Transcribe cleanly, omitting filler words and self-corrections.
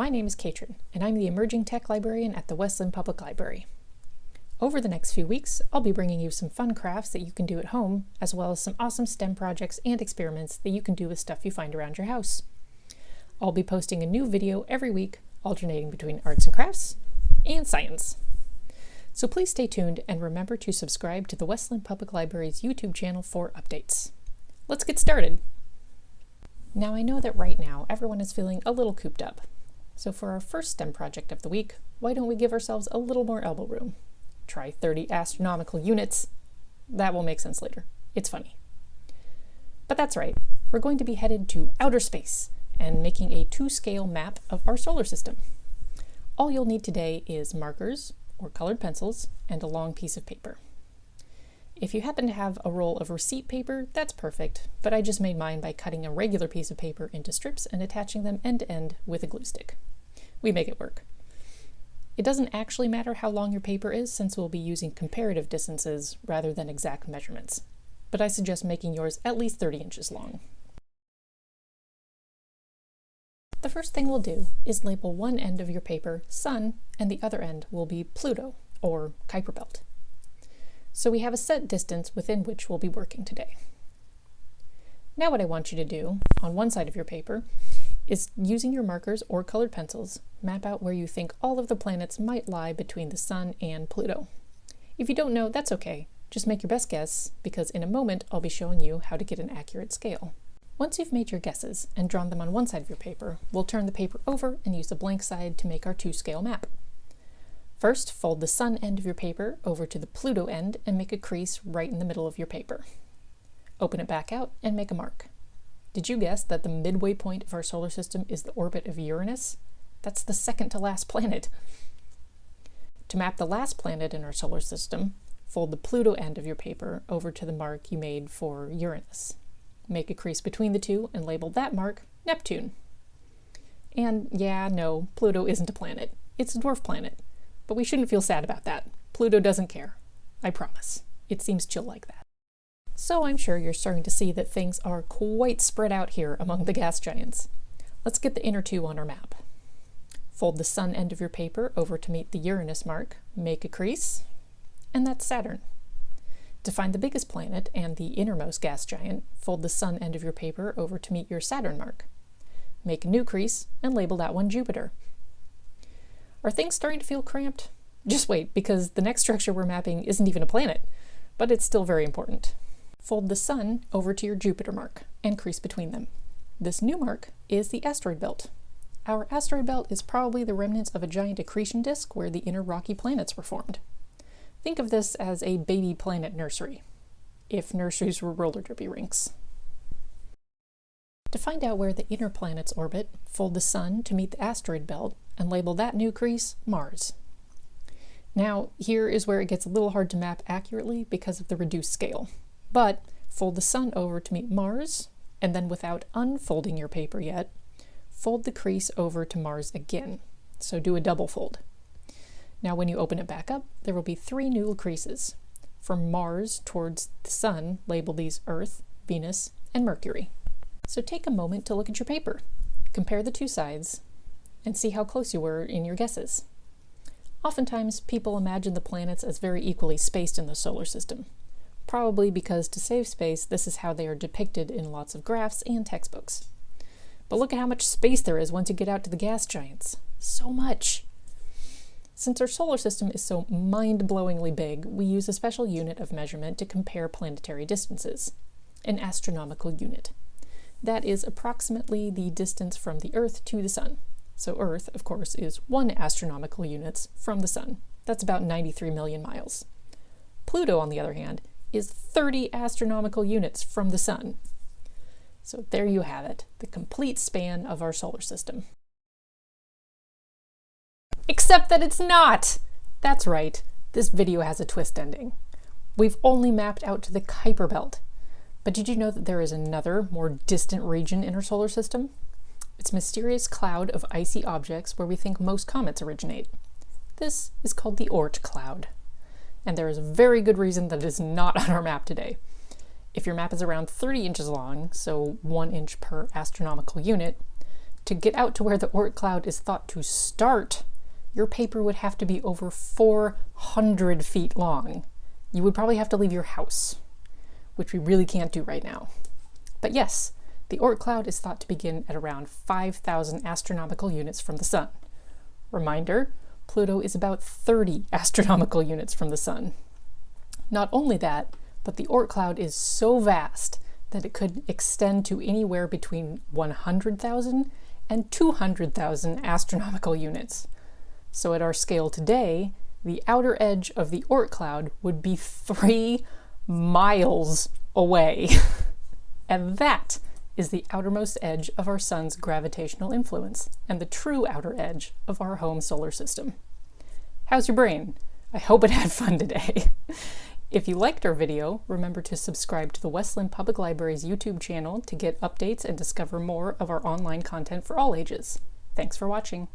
My name is Katrin, and I'm the Emerging Tech Librarian at the Westland Public Library. Over the next few weeks, I'll be bringing you some fun crafts that you can do at home, as well as some awesome STEM projects and experiments that you can do with stuff you find around your house. I'll be posting a new video every week, alternating between arts and crafts and science. So please stay tuned and remember to subscribe to the Westland Public Library's YouTube channel for updates. Let's get started! Now I know that right now everyone is feeling a little cooped up. So for our first STEM project of the week, why don't we give ourselves a little more elbow room? Try 30 astronomical units. That will make sense later. It's funny. But that's right, we're going to be headed to outer space and making a ToScale map of our solar system. All you'll need today is markers or colored pencils and a long piece of paper. If you happen to have a roll of receipt paper, that's perfect, but I just made mine by cutting a regular piece of paper into strips and attaching them end to end with a glue stick. We make it work. It doesn't actually matter how long your paper is, since we'll be using comparative distances rather than exact measurements, but I suggest making yours at least 30 inches long. The first thing we'll do is label one end of your paper Sun, and the other end will be Pluto, or Kuiper Belt. So we have a set distance within which we'll be working today. Now what I want you to do, on one side of your paper, is using your markers or colored pencils, map out where you think all of the planets might lie between the Sun and Pluto. If you don't know, that's okay. Just make your best guess, because in a moment I'll be showing you how to get an accurate scale. Once you've made your guesses and drawn them on one side of your paper, we'll turn the paper over and use the blank side to make our ToScale map. First, fold the Sun end of your paper over to the Pluto end and make a crease right in the middle of your paper. Open it back out and make a mark. Did you guess that the midway point of our solar system is the orbit of Uranus? That's the second to last planet. To map the last planet in our solar system, fold the Pluto end of your paper over to the mark you made for Uranus. Make a crease between the two and label that mark Neptune. And yeah, no, Pluto isn't a planet. It's a dwarf planet. But we shouldn't feel sad about that. Pluto doesn't care. I promise. It seems chill like that. So I'm sure you're starting to see that things are quite spread out here among the gas giants. Let's get the inner two on our map. Fold the Sun end of your paper over to meet the Uranus mark, make a crease, and that's Saturn. To find the biggest planet and the innermost gas giant, fold the Sun end of your paper over to meet your Saturn mark. Make a new crease and label that one Jupiter. Are things starting to feel cramped? Just wait, because the next structure we're mapping isn't even a planet, but it's still very important. Fold the Sun over to your Jupiter mark and crease between them. This new mark is the asteroid belt. Our asteroid belt is probably the remnants of a giant accretion disk where the inner rocky planets were formed. Think of this as a baby planet nursery, if nurseries were roller derby rinks. To find out where the inner planets orbit, fold the Sun to meet the asteroid belt and label that new crease Mars. Now, here is where it gets a little hard to map accurately because of the reduced scale. But fold the Sun over to meet Mars, and then without unfolding your paper yet, fold the crease over to Mars again. So do a double fold. Now when you open it back up, there will be 3 new creases. From Mars towards the Sun, label these Earth, Venus, and Mercury. So take a moment to look at your paper. Compare the two sides, and see how close you were in your guesses. Oftentimes, people imagine the planets as very equally spaced in the solar system. Probably because to save space, this is how they are depicted in lots of graphs and textbooks. But look at how much space there is once you get out to the gas giants. So much! Since our solar system is so mind-blowingly big, we use a special unit of measurement to compare planetary distances, an astronomical unit. That is approximately the distance from the Earth to the Sun. So Earth, of course, is 1 astronomical units from the Sun. That's about 93 million miles. Pluto, on the other hand, is 30 astronomical units from the Sun. So there you have it, the complete span of our solar system. Except that it's not! That's right, this video has a twist ending. We've only mapped out to the Kuiper Belt. But did you know that there is another, more distant region in our solar system? It's a mysterious cloud of icy objects where we think most comets originate. This is called the Oort cloud. And there is a very good reason that it is not on our map today. If your map is around 30 inches long, so 1 inch per astronomical unit, To get out to where the Oort cloud is thought to start, your paper would have to be over 400 feet long. You would probably have to leave your house, which we really can't do right now. But yes, the Oort cloud is thought to begin at around 5,000 astronomical units from the Sun. Reminder, Pluto is about 30 astronomical units from the Sun. Not only that, but the Oort cloud is so vast that it could extend to anywhere between 100,000 and 200,000 astronomical units. So at our scale today, the outer edge of the Oort cloud would be 3 miles away. And that is the outermost edge of our Sun's gravitational influence and the true outer edge of our home solar system. How's your brain? I hope it had fun today. If you liked our video, remember to subscribe to the Westland Public Library's YouTube channel to get updates and discover more of our online content for all ages. Thanks for watching.